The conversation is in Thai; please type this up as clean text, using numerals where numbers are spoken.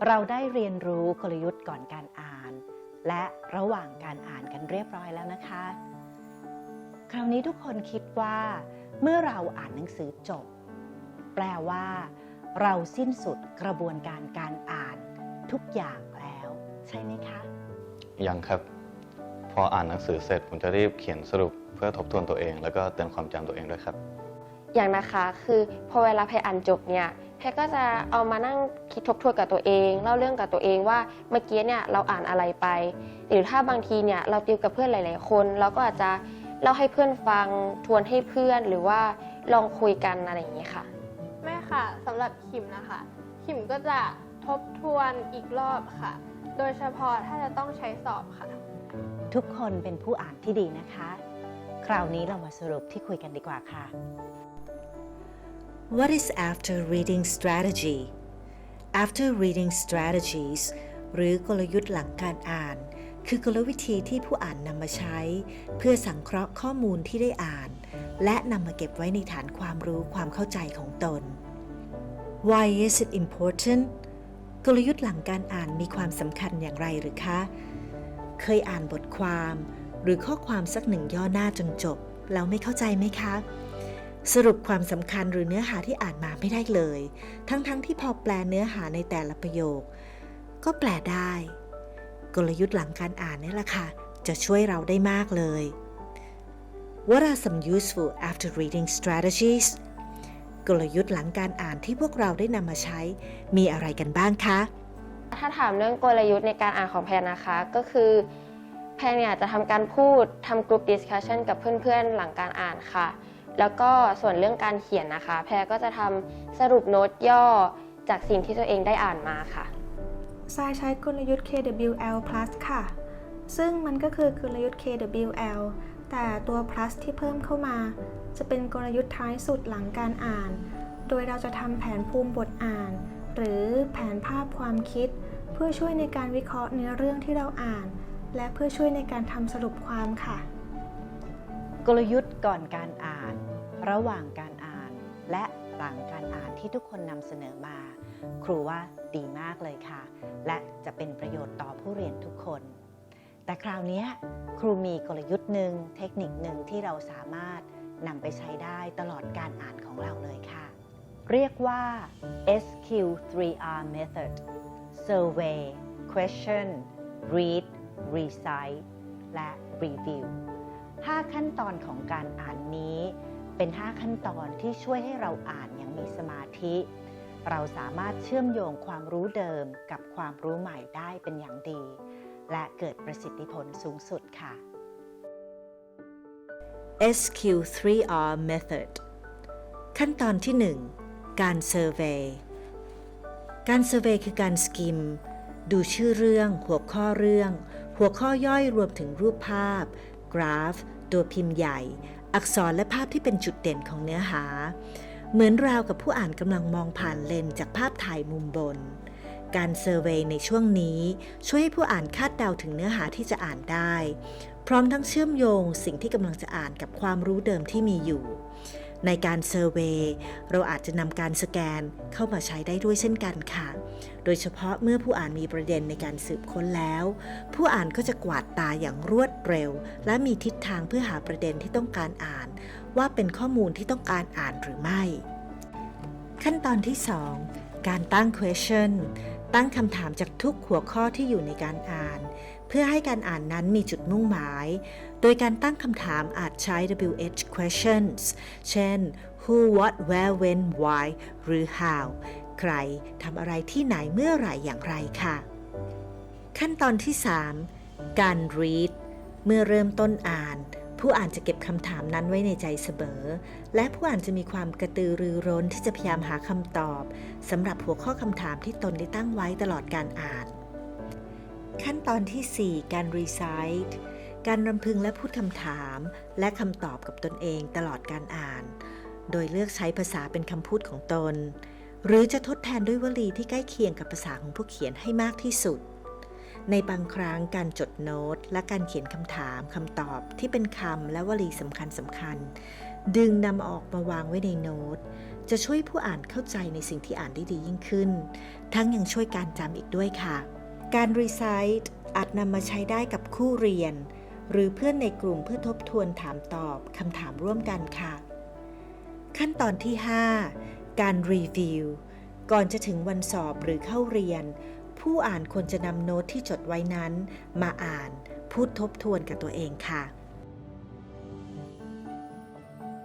เราได้เรียนรู้กลยุทธ์ก่อนการอ่านและระหว่างการอ่านกันเรียบร้อยแล้วนะคะคราวนี้ทุกคนคิดว่าเมื่อเราอ่านหนังสือจบแปลว่าเราสิ้นสุดกระบวนการการอ่านทุกอย่างแล้วใช่ไหมคะ ยังครับพออ่านหนังสือเสร็จผมจะรีบเขียนสรุปเพื่อทบทวนตัวเองแล้วก็เตือนความจำตัวเองด้วยครับอย่างนะคะคือพอเวลาแพรอ่านจบเนี่ยแพรก็จะเอามานั่งคิดทบทวนกับตัวเองเล่าเรื่องกับตัวเองว่าเมื่อกี้เนี่ยเราอ่านอะไรไปหรือถ้าบางทีเนี่ยเราติวกับเพื่อนหลายๆคนเราก็อาจจะเล่าให้เพื่อนฟังทวนให้เพื่อนหรือว่าลองคุยกันอะไรอย่างนี้ค่ะแม่ค่ะสำหรับขิมนะคะขิมก็จะทบทวนอีกรอบค่ะโดยเฉพาะถ้าจะต้องใช้สอบค่ะทุกคนเป็นผู้อ่านที่ดีนะคะคราวนี้เรามาสรุปที่คุยกันดีกว่าค่ะ What is after reading strategy? After reading strategies หรือกลยุทธ์หลังการอ่านคือกลวิธีที่ผู้อ่านนำมาใช้เพื่อสังเคราะห์ข้อมูลที่ได้อ่านและนำมาเก็บไว้ในฐานความรู้ความเข้าใจของตน Why is it important? กลยุทธ์หลังการอ่านมีความสำคัญอย่างไรหรือคะเคยอ่านบทความหรือข้อความสักหนึ่งย่อหน้าจนจบแล้วไม่เข้าใจไหมคะสรุปความสำคัญหรือเนื้อหาที่อ่านมาไม่ได้เลยทั้งที่พอแปลเนื้อหาในแต่ละประโยคก็แปลได้กลยุทธ์หลังการอ่านนี่แหละค่ะจะช่วยเราได้มากเลย What are some useful after reading strategies กลยุทธ์หลังการอ่านที่พวกเราได้นำมาใช้มีอะไรกันบ้างคะถ้าถามเรื่องกลยุทธ์ในการอ่านของแพรนะคะก็คือแพรเนี่ยจะทำการพูดทำกลุ่มดิสคัชชันกับเพื่อนๆหลังการอ่านค่ะแล้วก็ส่วนเรื่องการเขียนนะคะแพรก็จะทำสรุปโน้ตย่อจากสิ่งที่ตัวเองได้อ่านมาค่ะทรายใช้กลยุทธ์ KWL Plus ค่ะซึ่งมันก็คือกลยุทธ์ KWL แต่ตัว plus ที่เพิ่มเข้ามาจะเป็นกลยุทธ์ท้ายสุดหลังการอ่านโดยเราจะทำแผนภูมิบทอ่านหรือแผนภาพความคิดเพื่อช่วยในการวิเคราะห์เนื้อเรื่องที่เราอ่านและเพื่อช่วยในการทำสรุปความค่ะกลยุทธ์ก่อนการอ่านระหว่างการอ่านและหลังการอ่านที่ทุกคนนำเสนอมาครูว่าดีมากเลยค่ะและจะเป็นประโยชน์ต่อผู้เรียนทุกคนแต่คราวนี้ครูมีกลยุทธ์หนึ่งเทคนิคหนึ่งที่เราสามารถนำไปใช้ได้ตลอดการอ่านของเราเลยค่ะเรียกว่า SQ3R method Survey Question Read Recite และ Review 5 ขั้นตอนของการอ่านนี้เป็น5ขั้นตอนที่ช่วยให้เราอ่านอย่างมีสมาธิเราสามารถเชื่อมโยงความรู้เดิมกับความรู้ใหม่ได้เป็นอย่างดีและเกิดประสิทธิผลสูงสุดค่ะ SQ3R method ขั้นตอนที่ 1 การเซอร์เวย์การเซอร์เวย์คือการสกิมดูชื่อเรื่องหัวข้อเรื่องหัวข้อย่อยรวมถึงรูปภาพกราฟตัวพิมพ์ใหญ่อักษรและภาพที่เป็นจุดเด่นของเนื้อหาเหมือนราวกับผู้อ่านกำลังมองผ่านเลนส์จากภาพถ่ายมุมบนการเซอร์เวย์ในช่วงนี้ช่วยให้ผู้อ่านคาดเดาถึงเนื้อหาที่จะอ่านได้พร้อมทั้งเชื่อมโยงสิ่งที่กำลังจะอ่านกับความรู้เดิมที่มีอยู่ในการเซอร์เวย์เราอาจจะนำการสแกนเข้ามาใช้ได้ด้วยเช่นกันค่ะโดยเฉพาะเมื่อผู้อ่านมีประเด็นในการสืบค้นแล้วผู้อ่านก็จะกวาดตาอย่างรวดเร็วและมีทิศทางเพื่อหาประเด็นที่ต้องการอ่านว่าเป็นข้อมูลที่ต้องการอ่านหรือไม่ขั้นตอนที่ 2 การตั้ง question ตั้งคำถามจากทุกหัวข้อที่อยู่ในการอ่านเพื่อให้การอ่านนั้นมีจุดมุ่งหมายโดยการตั้งคำถามอาจใช้ WH questions เช่น who what where when why หรือ how ใครทำอะไรที่ไหนเมื่อไหร่อย่างไรค่ะขั้นตอนที่ 3 การ read เมื่อเริ่มต้นอ่านผู้อ่านจะเก็บคำถามนั้นไว้ในใจเสมอและผู้อ่านจะมีความกระตือรือร้นที่จะพยายามหาคำตอบสำหรับหัวข้อคำถามที่ตนได้ตั้งไว้ตลอดการอ่านขั้นตอนที่ 4 การ recite การรำพึงและพูดคำถามและคำตอบกับตนเองตลอดการอ่านโดยเลือกใช้ภาษาเป็นคำพูดของตนหรือจะทดแทนด้วยวลีที่ใกล้เคียงกับภาษาของผู้เขียนให้มากที่สุดในบางครั้งการจดโน้ตและการเขียนคำถามคำตอบที่เป็นคำและวลีสำคัญดึงนำออกมาวางไว้ในโน้ต จะช่วยผู้อ่านเข้าใจในสิ่งที่อ่านได้ดียิ่งขึ้น ทั้งยังช่วยการจำอีกด้วยค่ะ การรีไซต์อาจนำมาใช้ได้กับคู่เรียน หรือเพื่อนในกลุ่มเพื่อทบทวนถามตอบคำถามร่วมกันค่ะ ขั้นตอนที่ 5 การรีวิว ก่อนจะถึงวันสอบหรือเข้าเรียน ผู้อ่านควรจะนำโน้ตที่จดไว้นั้นมาอ่าน พูดทบทวนกับตัวเองค่ะ